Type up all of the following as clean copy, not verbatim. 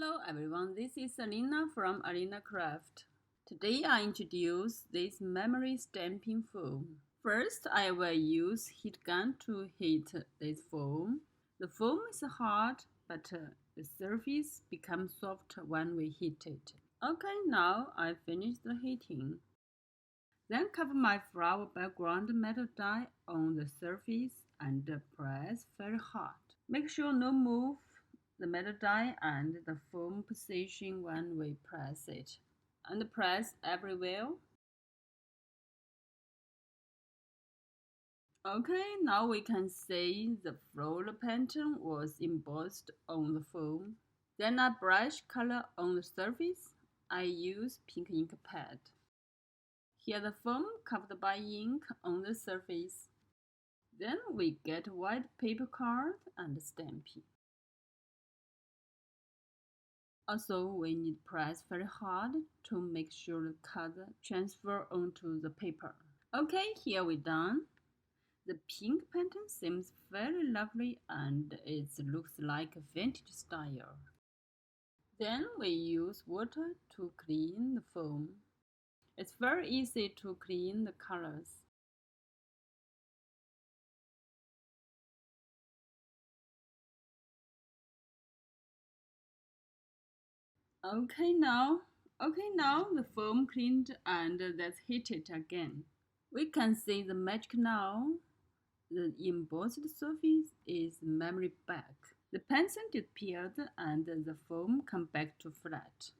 Hello everyone, this is Alina from Alinacutle. Today I introduce this memory stamping foam. First, I will use heat gun to heat this foam. The foam is hard, but the surface becomes soft when we heat it. Okay, now I finished the heating. Then cover my flower background metal die on the surface and press very hard. Make sure no move the metal die and the foam position when we press it, and press everywhere. Okay, now we can see the floral pattern was embossed on the foam. Then I brush color on the surface. I use pink ink pad. Here the foam covered by ink on the surface. Then we get white paper card and stamping. Also, we need to press very hard to make sure the color transfer onto the paper. Okay, here we're done. The pink pattern seems very lovely and it looks like a vintage style. Then we use water to clean the foam. It's very easy to clean the colors. Okay, now the foam cleaned and let's heat it again. We can see the magic now. The embossed surface is memory back. The pencil disappeared and the foam come back to flat.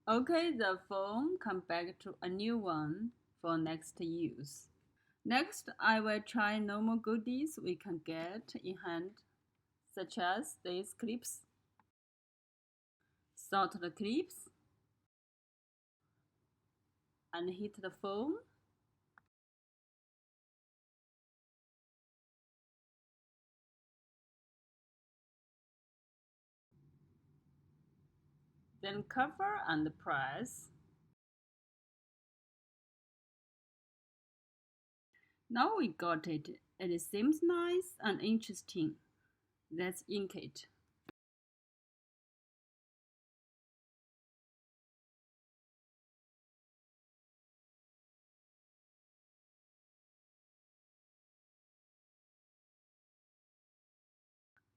Okay, the foam come back to a new one for next use. Next, I will try normal goodies we can get in hand, such as these clips, sort the clips, and heat the foam. Then cover and press. Now we got it. It seems nice and interesting. Let's ink it.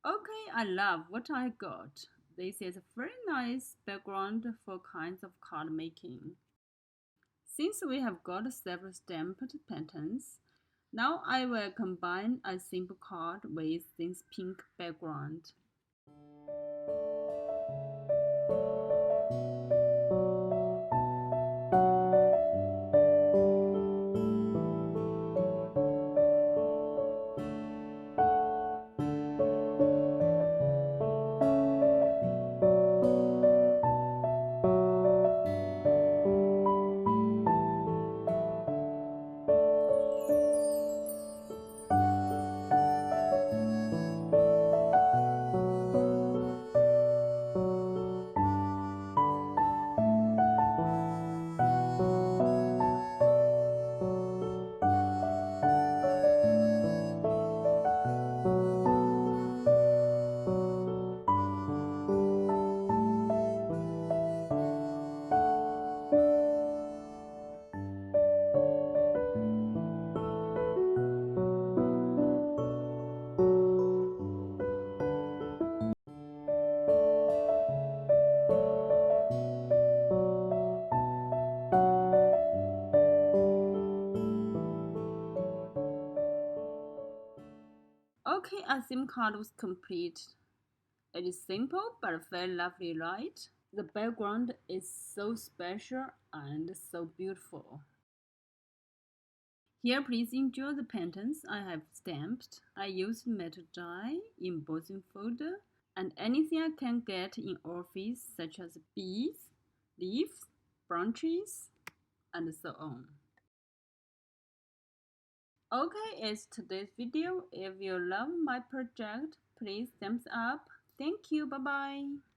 Okay, I love what I got. This is a very nice background for kinds of card making. Since we have got several stamped patterns, now I will combine a simple card with this pink background. Okay, a SIM card was complete. It is simple but very lovely, right? The background is so special and so beautiful. Here, please enjoy the patterns I have stamped. I used metal die, embossing folder, and anything I can get in office, such as beads, leaves, branches, and so on. Okay, it's today's video. If you love my project, please thumbs up. Thank you. Bye bye.